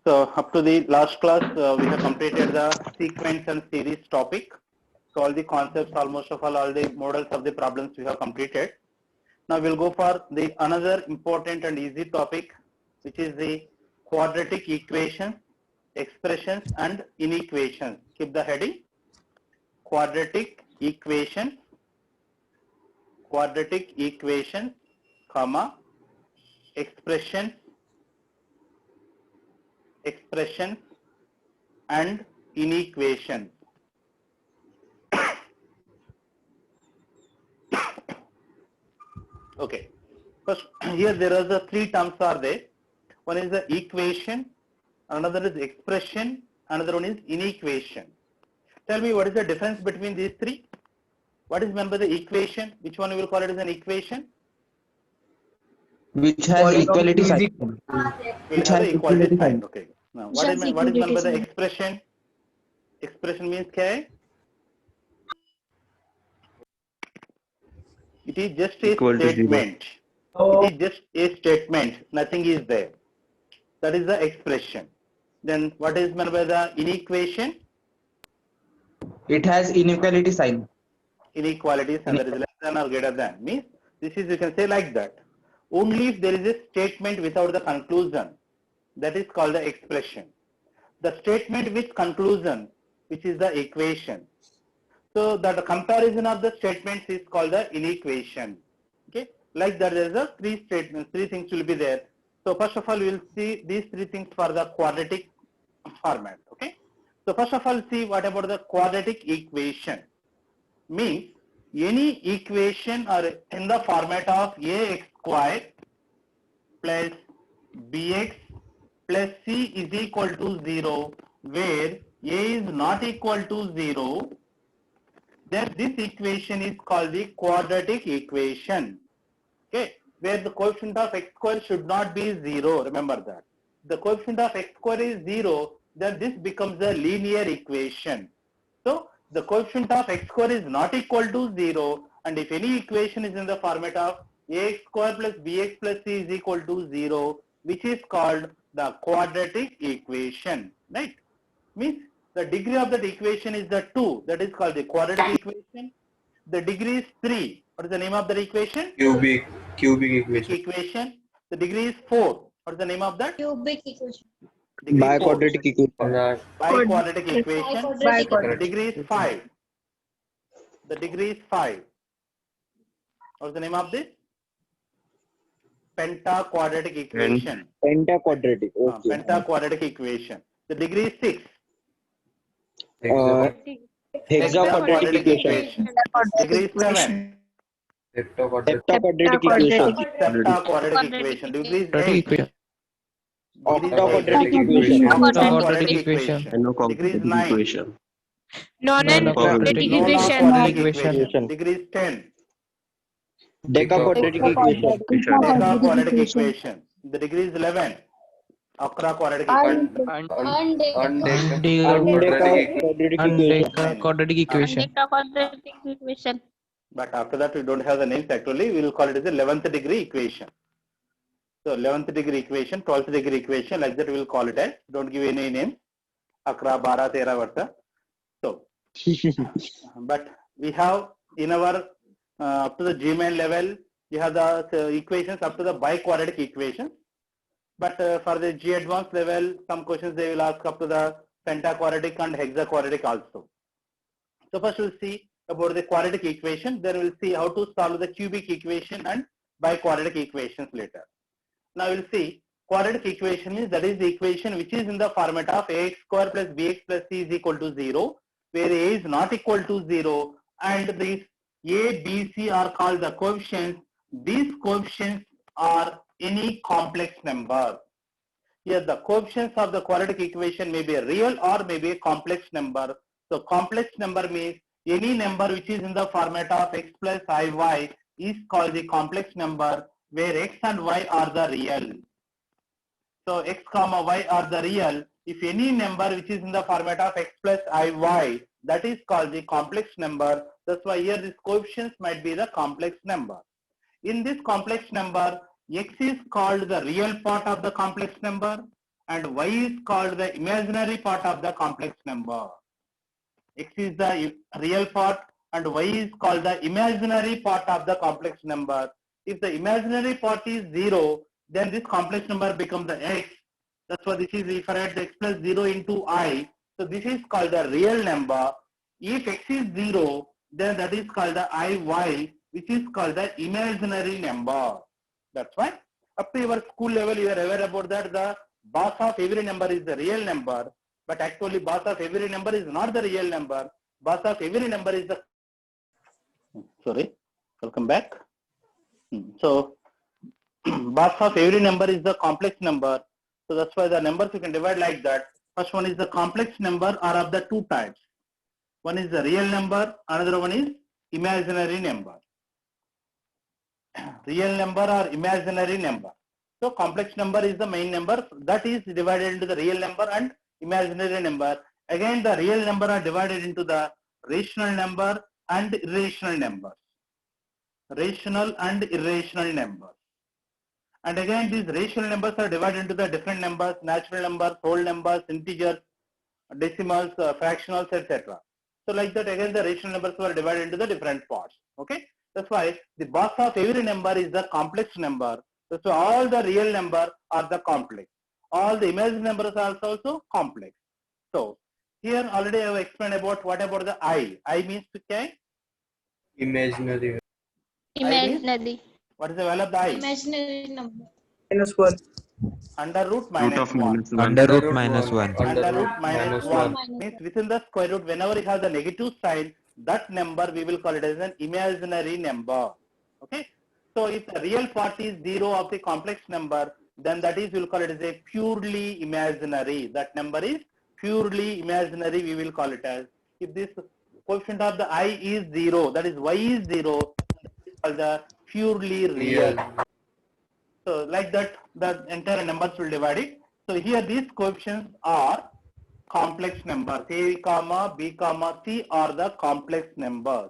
So up to the last class, we have completed the sequence and series topic. So all the concepts, almost of all the models of the problems we have completed. Now we'll go for the another important and easy topic, which is the quadratic equations, expressions and inequations. Keep the heading: quadratic equations, comma, expressions and inequations. Okay. First, here there are the three terms are there. One is the equation, another is expression, another one is inequation. Tell me what is the difference between these three? What is meant by the equation? Which one we will call it as an equation? Which has equality sign. Which has the equality sign. Okay. Now, what is meant by the expression? Expression means क्या? It is just a statement. It is just a statement. Nothing is there. That is the expression. Then what is meant by the inequation? It has inequality sign. Inequality sign, that is less than or greater than. Means this is, you can say like that. Only if there is a statement without the conclusion, that is called the expression. The statement with conclusion, which is the equation. So that the comparison of the statements is called the inequation. Okay, like that there is a three statements, three things will be there. So first of all, we will see these three things for the quadratic format. Okay, so first of all, see what about the quadratic equation. Means any equation or in the format of ax squared plus bx plus c is equal to 0, where a is not equal to 0, then this equation is called the quadratic equation. Okay, where the coefficient of x square should not be 0. Remember that. The coefficient of x square is 0, then this becomes a linear equation. So the coefficient of x square is not equal to 0, and if any equation is in the format of ax square plus bx plus c is equal to 0, which is called the quadratic equation, right? Means the degree of that equation is the 2, that is called the quadratic equation. The degree is 3. What is the name of that equation? Cubic equation. The degree is 4. What is the name of that? Cubic equation. Biquadratic equation. Biquadratic equation. The degree is 5. The degree is 5. What is the name of this? Pentaquadratic equation. Pentaquadratic. Okay. Pentaquadratic equation. The degree is 6. Hexaquadratic equation. Degree is 7. Heptaquadratic equation. Septaquadratic equation. Degree is 8. Octaquadratic equation. Octaquadratic equation. Degree is 9. Non-quadratic equation. Non-quadratic equation. Degree is 10. Decaquadratic equation. Decaquadratic equation. The degree is 11. Octaquadratic equation. Quadratic equation. But after that, we don't have the names actually. We will call it as the 11th degree equation. So 11th degree equation, 12th degree equation, like that we will call it as. Don't give any names. 11, 12, 13 varta. So, but we have in our up to the Gmail level, we have the equations up to the biquadratic equation. But for the G advanced level, some questions they will ask up to the pentaquadratic and hexaquadratic also. So first we'll see about the quadratic equation, then we'll see how to solve the cubic equation and biquadratic equations later. Now we'll see quadratic equation is, that is the equation which is in the format of ax square plus bx plus c is equal to 0, where a is not equal to 0, and these a, b, c are called the coefficients. These coefficients are any complex number. Here the coefficients of the quadratic equation may be a real or may be a complex number. So complex number means any number which is in the format of x plus iy is called the complex number, where x and y are the real. So x comma y are the real. If any number which is in the format of x plus iy, that is called the complex number. That's why here this coefficients might be the complex number. In this complex number, x is called the real part of the complex number and y is called the imaginary part of the complex number. X is the real part and y is called the imaginary part of the complex number. If the imaginary part is 0, then this complex number becomes the x. That's why this is if I write x plus 0 into I. So this is called the real number. If x is 0, then that is called the IY, which is called the imaginary number. That's why up to your school level you are aware about that the base of every number is the real number, but actually base of every number is not the real number. Base of every number is the, sorry, welcome back. So base of every number is the complex number. So that's why the numbers you can divide like that. First one is the complex number are of the two types. One is the real number, another one is imaginary number. Real number or imaginary number. So complex number is the main number that is divided into the real number and imaginary number. Again the real number are divided into the rational number and irrational numbers. Rational and irrational numbers. And again these rational numbers are divided into the different numbers, natural numbers, whole numbers, integers, decimals, fractionals, etc. So like that again the rational numbers were divided into the different parts. Okay. That's why the base of every number is the complex number. So all the real number are the complex. All the imaginary numbers are also complex. So here already I have explained about what about the I. I means okay? Imaginary. Imaginary. What is the value of the I? Imaginary number. -1. Under root Root minus of 1. minus 1. Under root minus 1. Under root minus 1 1. means within the square root whenever it has the negative sign, that number we will call it as an imaginary number. Okay. So if the real part is 0 of the complex number, then that is we will call it as a purely imaginary. That number is purely imaginary, we will call it as. If this coefficient of the I is 0, that is y is 0, that is called the purely real. So like that the entire numbers will divide it. So here these coefficients are complex numbers. A comma B comma C are the complex numbers.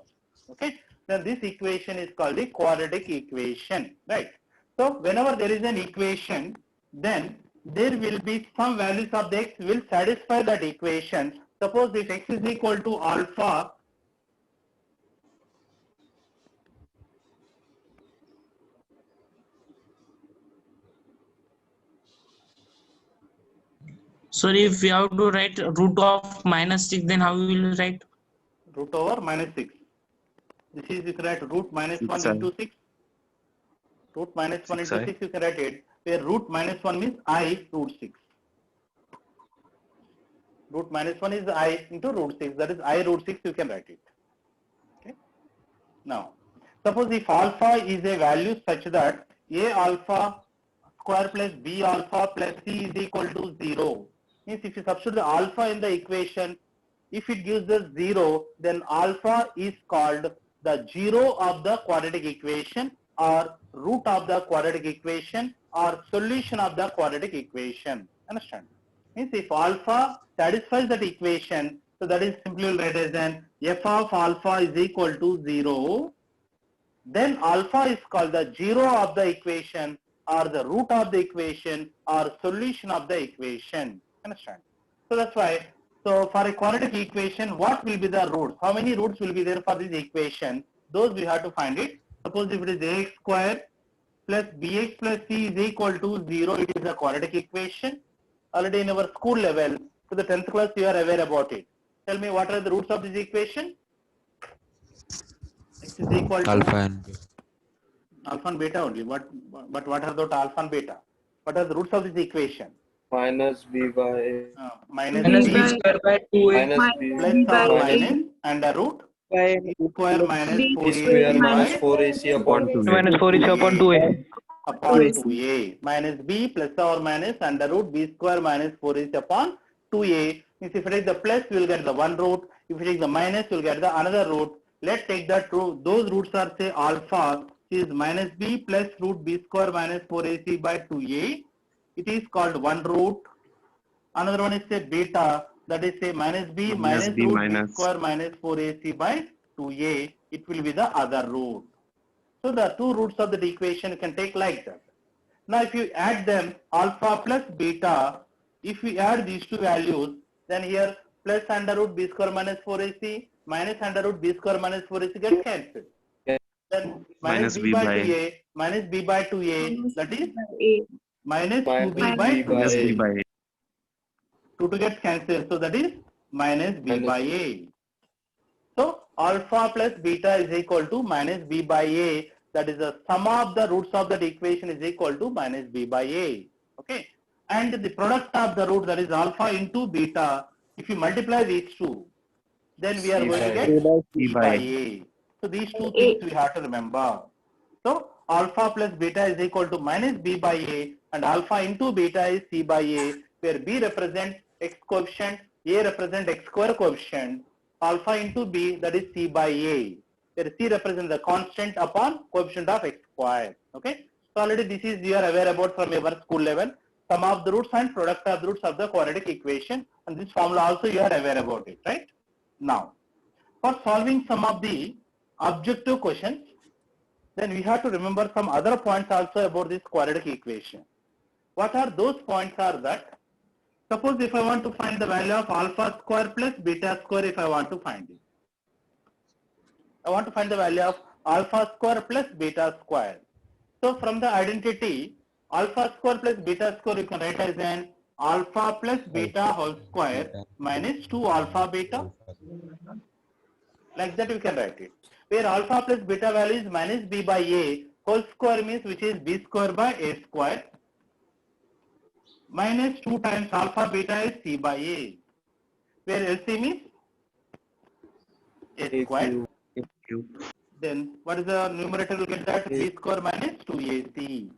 Okay. Then this equation is called the quadratic equation. Right. So whenever there is an equation, then there will be some values of the x will satisfy that equation. Suppose if x is equal to alpha, Sorry, if we have to write root of -6, then how we will write? root over minus 6. This is you can write root minus 1 6i. into 6. Root minus 1 into 6i. 6 you can write it, where root minus 1 means I root 6. Root minus 1 is I into root 6, that is I root 6 you can write it. Okay. Now, suppose if alpha is a value such that A alpha square plus B alpha plus C is equal to 0. Means if you substitute the alpha in the equation, if it gives us 0, then alpha is called the 0 of the quadratic equation or root of the quadratic equation or solution of the quadratic equation. Understand? Means if alpha satisfies that equation, so that is simply write as an f of alpha is equal to 0, then alpha is called the 0 of the equation or the root of the equation or solution of the equation. Understand? So that's why, so for a quadratic equation, what will be the roots? How many roots will be there for this equation? Those we have to find it. Suppose if it is ax square plus bx plus c is equal to 0, it is a quadratic equation. Already in our school level, to the 10th class, you are aware about it. Tell me what are the roots of this equation? X is equal to Alpha and beta. Alpha and beta only. What are those alpha and beta? What are the roots of this equation? Minus B by Minus Minus b b square by 2a minus B plus b by or a minus under root by square minus b 4ac square minus by 4AC upon 2. minus 4ac upon 2a. upon 2ac. 2a minus b plus or minus under root b square minus 4ac upon 2a. Means if you take the plus, you will get the one root. If you take the minus, you will get the another root. Let's take that root. Those roots are say alpha is minus b plus root b square minus 4ac by 2a. It is called one root. Another one is say beta, that is say minus b minus B root minus. b square minus 4ac by 2a. It will be the other root. So the two roots of the equation you can take like that. Now if you add them, alpha plus beta If we add these two values, then here plus under root b square minus 4ac minus under root b square minus 4ac gets cancelled. Then minus b by 2a minus b by 2a, that is minus 2b by minus b by 2 gets cancelled, so that is minus b Minus by a. So alpha plus beta is equal to minus b by a, that is the sum of the roots of that equation is equal to minus b by a. Okay, and the product of the root, that is alpha into beta, if you multiply these two, then we are C going to by get A. c by a. So these two things we have to remember. So alpha plus beta is equal to minus b by a, and alpha into beta is c by a, where b represents x coefficient, a represents x square coefficient, alpha into b, that is c by a, where c represents the constant upon coefficient of x square. Okay, so already this is you are aware about from your school level, sum of the roots and product of the roots of the quadratic equation, and this formula also you are aware about it, right? Now, for solving some of the objective questions, then we have to remember some other points also about this quadratic equation. What are those points are that, suppose if I want to find the value of alpha square plus beta square, if I want to find it. I want to find the value of alpha square plus beta square. So from the identity, alpha square plus beta square you can write as an alpha plus beta whole square minus 2 alpha beta. Like that we can write it. Where alpha plus beta value is minus b by a, whole square means which is b square by a square, minus 2 times alpha beta is c by a, where LCM is a square. Then what is the numerator? We get that b square minus 2ac.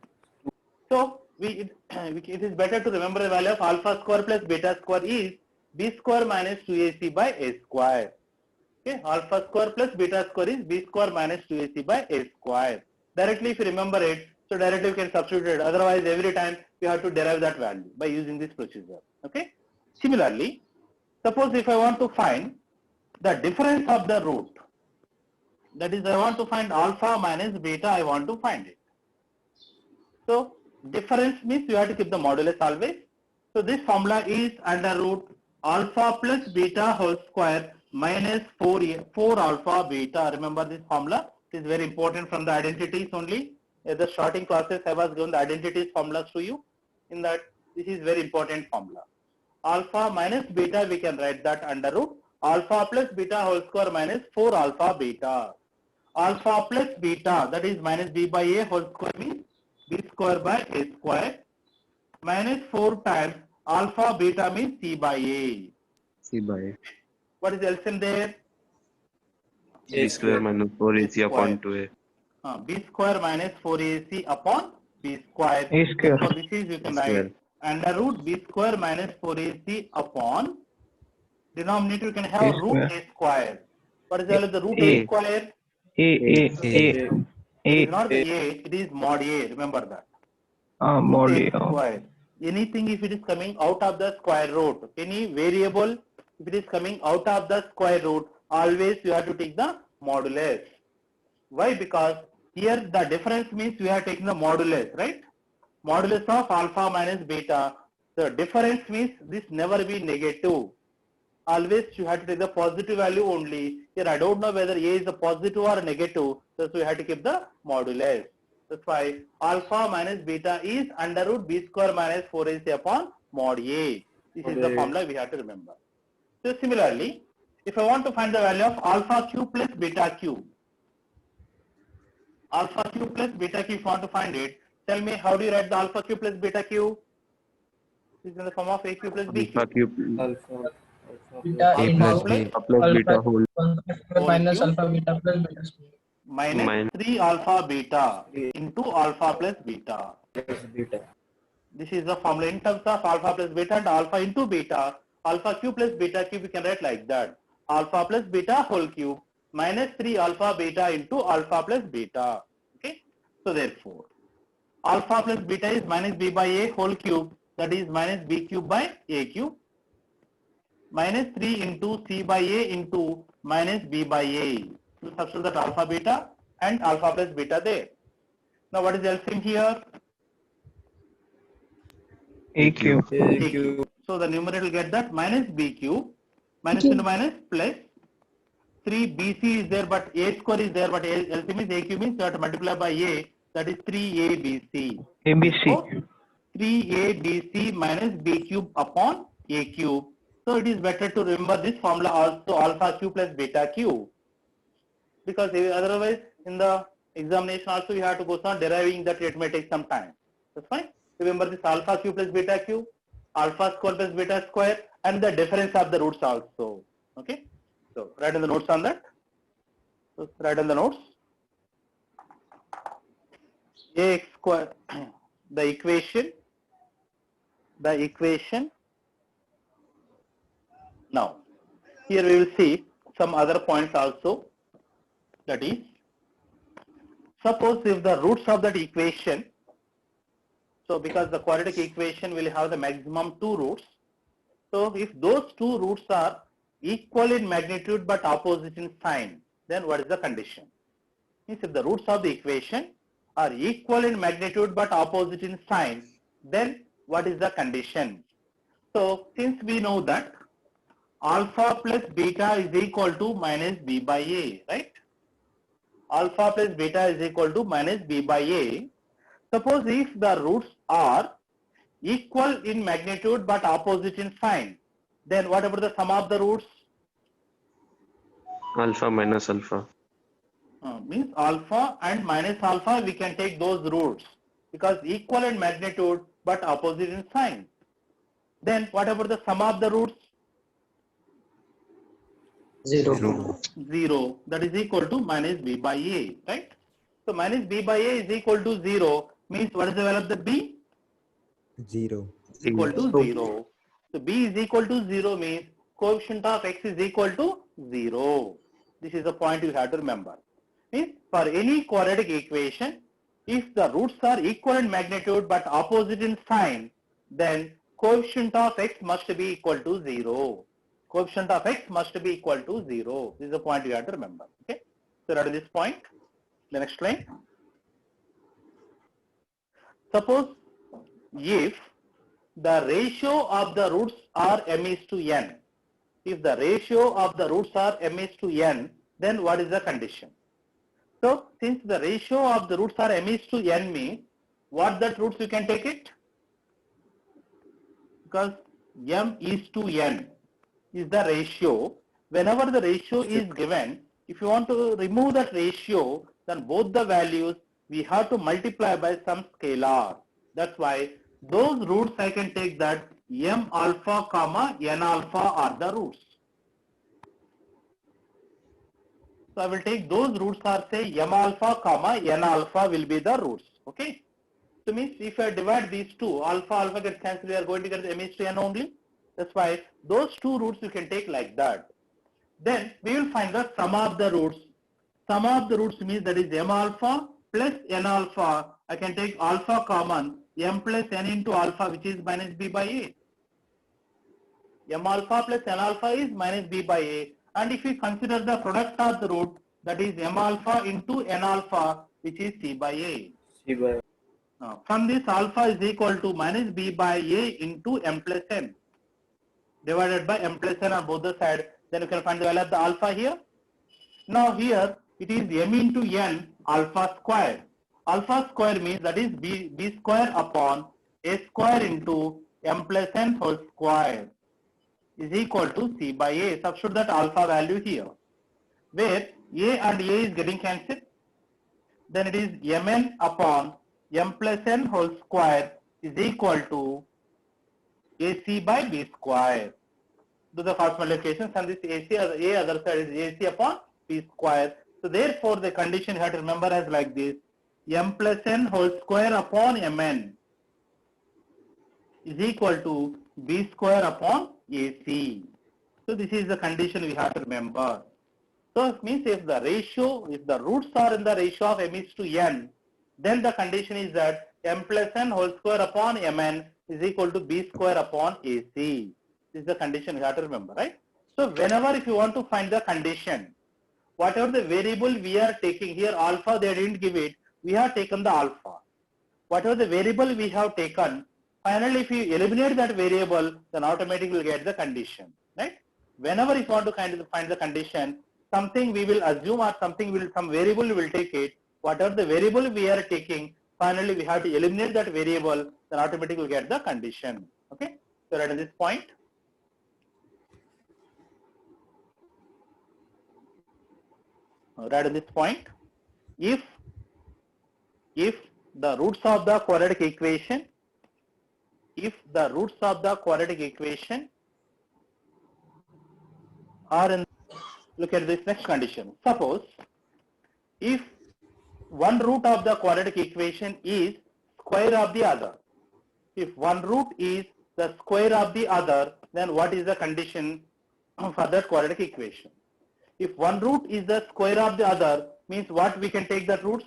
So it is better to remember the value of alpha square plus beta square is b square minus 2ac by a square. Okay, alpha square plus beta square is b square minus 2ac by a square. Directly if you remember it, so directly you can substitute it. Otherwise every time you have to derive that value by using this procedure. Okay. Similarly, suppose if I want to find the difference of the root, that is I want to find alpha minus beta, I want to find it. So difference means you have to keep the modulus always. So this formula is under root alpha plus beta whole square minus 4 alpha beta. Remember this formula. It is very important from the identities only. In the starting classes I was given the identities formulas to you. In that this is very important formula. Alpha minus beta we can write that under root alpha plus beta whole square minus 4 alpha beta. Alpha plus beta, that is minus b by a whole square means b square by a square minus 4 times alpha beta means c by a. C by A. What is LCM there? a square minus 4ac upon 2a. B square minus 4ac upon b square. A square. So this is you can write under root b square minus 4ac upon denominator you can have A root square. a square. What is the value of the root A. a square? A. It is not the a, it is mod a. Remember that. Mod Root A. a square. Anything if it is coming out of the square root, any variable if it is coming out of the square root, always you have to take the modulus. Why? Because here the difference means we are taking the modulus, right? Modulus of alpha minus beta. The difference means this never be negative. Always you have to take the positive value only. Here I don't know whether a is a positive or negative, so we have to keep the modulus. That's why alpha minus beta is under root b square minus 4ac upon mod a. This is the formula we have to remember. So similarly, if I want to find the value of alpha cube plus beta cube, alpha cube plus beta cube, if you want to find it, tell me how do you write the alpha cube plus beta cube? This is in the form of a cube plus b Alpha cube. cube alpha Beta A into plus Alpha B plus plus beta whole minus cube. alpha beta plus beta square. Minus 3 alpha beta into alpha plus beta. plus beta. This is the formula in terms of alpha plus beta and alpha into beta. Alpha cube plus beta cube we can write like that. Alpha plus beta whole cube minus 3 alpha beta into alpha plus beta. Okay. So therefore, alpha plus beta is minus b by a whole cube, that is minus b cube by a cube, minus 3 into c by a into minus b by a. So substitute that alpha beta and alpha plus beta there. Now what is LCM here? A cube. A cube. So the numerator will get that minus b cube, minus into minus plus 3bc is there, but a square is there, but LCM is a cube means you have to multiply by a, that is 3abc. ABC. 3abc minus b cube upon a cube. So it is better to remember this formula also, alpha cube plus beta cube, because otherwise in the examination also you have to go on deriving that, it may take some time. That's fine. Remember this alpha cube plus beta cube, alpha square plus beta square, and the difference of the roots also. Okay. So write in the notes on that. So write in the notes. Ax square, the equation. Now, here we will see some other points also. That is, suppose if the roots of that equation, so because the quadratic equation will have the maximum 2 roots. So if those 2 roots are equal in magnitude but opposite in sign, then what is the condition? Means if the roots of the equation are equal in magnitude but opposite in sign, then what is the condition? So since we know that alpha plus beta is equal to minus b by a, right? Alpha plus beta is equal to minus b by a. Suppose if the roots are equal in magnitude but opposite in sign, then what about the sum of the roots? Alpha minus alpha. Means alpha and minus alpha, we can take those roots because equal in magnitude but opposite in sign. Then what about the sum of the roots? 0. 0. That is equal to minus b by a, right? So minus b by a is equal to 0 means what is the value of the b? 0. Equal to 0. So b is equal to 0 means coefficient of x is equal to 0. This is the point you have to remember. Means for any quadratic equation, if the roots are equal in magnitude but opposite in sign, then coefficient of x must be equal to 0. Coefficient of x must be equal to 0. This is the point you have to remember. Okay. So that is this point. The next line. Suppose if the ratio of the roots are m is to n. If the ratio of the roots are m is to n, then what is the condition? So since the ratio of the roots are m is to n means, what that roots you can take it? Because m is to n is the ratio. Whenever the ratio is given, if you want to remove that ratio, then both the values we have to multiply by some scalar. That's why those roots I can take that m alpha comma n alpha are the roots. So I will take those roots or say m alpha comma n alpha will be the roots. Okay. So means if I divide these two, alpha gets cancelled, we are going to get m is to n only. That's why those two roots you can take like that. Then we will find the sum of the roots. Sum of the roots means that is m alpha plus n alpha. I can take alpha common, m plus n into alpha, which is minus b by a. M alpha plus n alpha is minus b by a. And if we consider the product of the root, that is m alpha into n alpha, which is c by a. C by. From this, alpha is equal to minus b by a into m plus n divided by m plus n on both the sides. Then you can find the value of the alpha here. Now here it is m into n alpha square. Alpha square means that is b square upon a square into m plus n whole square is equal to c by a. Substitute that alpha value here, where a and a is getting cancelled. Then it is mn upon m plus n whole square is equal to ac by b square. Do the first multiplications, and this ac a other side is ac upon b square. So therefore the condition you have to remember as like this: m plus n whole square upon mn is equal to b square upon ac. So this is the condition we have to remember. So it means if the roots are in the ratio of m is to n, then the condition is that m plus n whole square upon mn is equal to b square upon ac. This is the condition you have to remember, right? So whenever if you want to find the condition, whatever the variable we are taking here, alpha they didn't give it, we have taken the alpha. Whatever the variable we have taken, Finally, if you eliminate that variable, then automatically will get the condition, right? Whenever you want to find the condition, something we will assume or some variable we will take it. Whatever the variable we are taking, finally we have to eliminate that variable, then automatically will get the condition. Okay, so right at this point. Right at this point, if the roots of the quadratic equation, are in, look at this next condition. Suppose if one root of the quadratic equation is square of the other. If one root is the square of the other, then what is the condition for that quadratic equation? If one root is the square of the other, means what we can take the roots?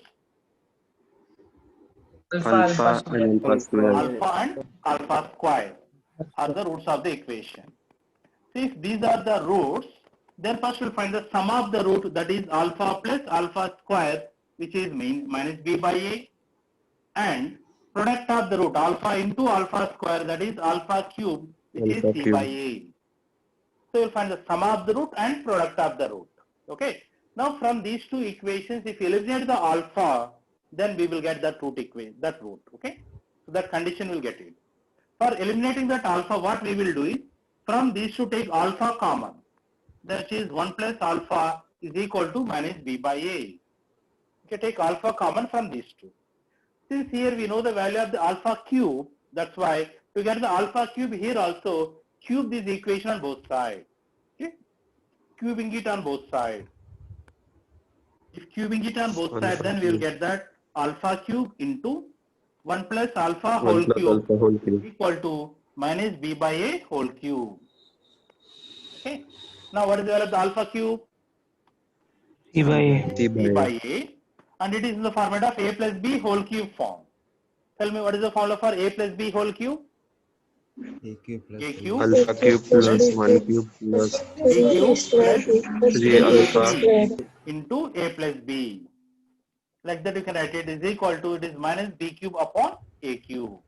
Alpha and alpha square. Alpha and alpha square are the roots of the equation. So if these are the roots, then first we'll find the sum of the root, that is alpha plus alpha square, which is minus b by a, and product of the root alpha into alpha square, that is alpha cube, which Alpha is c cube. by a. So you'll find the sum of the root and product of the root. Okay. Now from these two equations, if you eliminate the alpha, then we will get that root equation, that root. Okay. So that condition will get it. For eliminating that alpha, what we will do is, from these two take alpha common. That is 1 plus alpha is equal to minus b by a. Okay, take alpha common from these two. Since here we know the value of the alpha cube, that's why to get the alpha cube here also, cube this equation on both sides. Okay, cubing it on both sides. If cubing it on both sides, then we will get that alpha cube into 1 plus alpha 1 whole plus cube alpha whole cube. equal to minus b by a whole cube. Okay. Now what is the value of the alpha cube? C by A. C B by by A. a, and it is in the format of a plus b whole cube form. Tell me what is the formula for a plus b whole cube? A cube plus A B. cube Alpha cube plus 1 cube plus b cube plus 3 alpha. ab into a plus b. Like that you can write it is equal to, it is minus b cube upon a cube.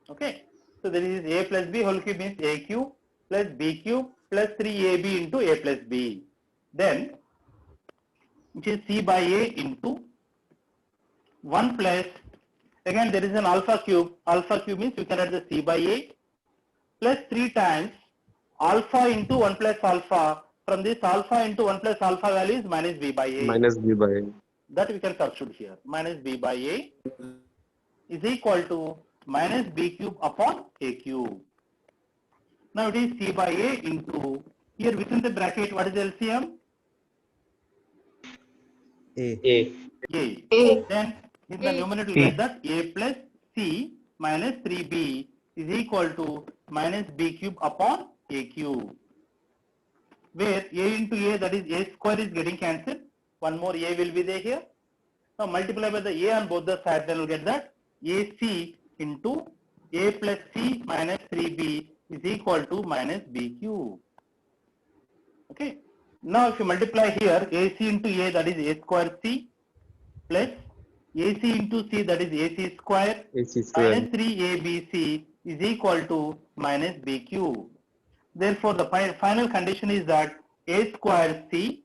Okay. So there is a plus b whole cube means a cube plus b cube plus 3ab into a plus b. Then which is c by a into 1 plus, again there is an alpha cube means you can write the c by a plus 3 times alpha into 1 plus alpha. From this alpha into 1 plus alpha value is minus b by a. Minus b by a. That we can substitute here. Minus b by a is equal to minus b cube upon a cube. Now it is c by a into, here within the bracket, what is LCM? A. A. Then in the numerator we get that a plus c minus 3b is equal to minus b cube upon a cube. Where a into a, that is a square, is getting cancelled. One more a will be there here. Now multiply by the a on both the sides, then we'll get that ac into a plus c minus 3b is equal to minus b cube. Okay. Now if you multiply here ac into a, that is a square c, plus ac into c, that is ac square, AC square. minus 3abc is equal to minus b cube. Therefore the final condition is that a square c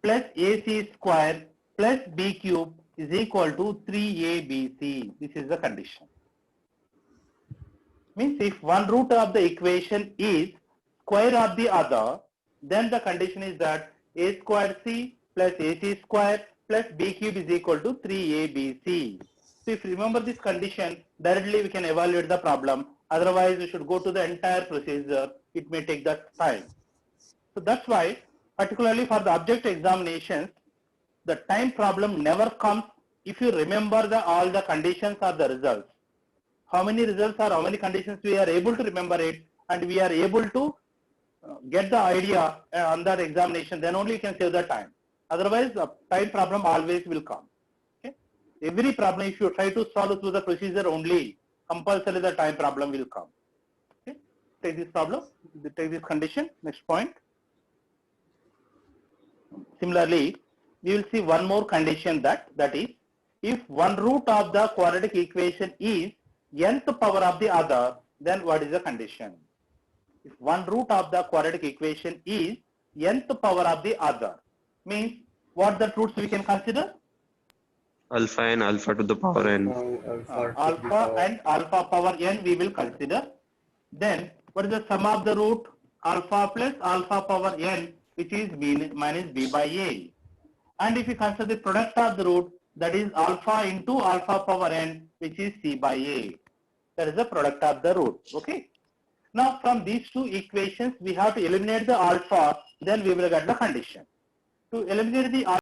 plus ac square plus b cube is equal to 3abc. This is the condition. Means if one root of the equation is square of the other, then the condition is that a square c plus ac square plus b cube is equal to 3abc. So if you remember this condition, directly we can evaluate the problem. Otherwise we should go to the entire procedure. It may take that time. So that's why, particularly for the object examinations, the time problem never comes if you remember all the conditions or the results. How many results or how many conditions we are able to remember it, and we are able to get the idea on that examination, then only you can save the time. Otherwise the time problem always will come. Okay? Every problem, if you try to solve through the procedure only, compulsorily the time problem will come. Okay? Take this problem, take this condition. Next point. Similarly, we will see one more condition, that is, if one root of the quadratic equation is nth power of the other, then what is the condition? If one root of the quadratic equation is nth power of the other, means what the roots we can consider? Alpha and alpha to the power n. Alpha and alpha power n we will consider. Then what is the sum of the root? Alpha plus alpha power n, which is b minus b by a. And if you consider the product of the root, that is alpha into alpha power n, which is c by a. That is the product of the root. Okay. Now from these two equations, we have to eliminate the alpha, then we will get the condition. To eliminate the alpha,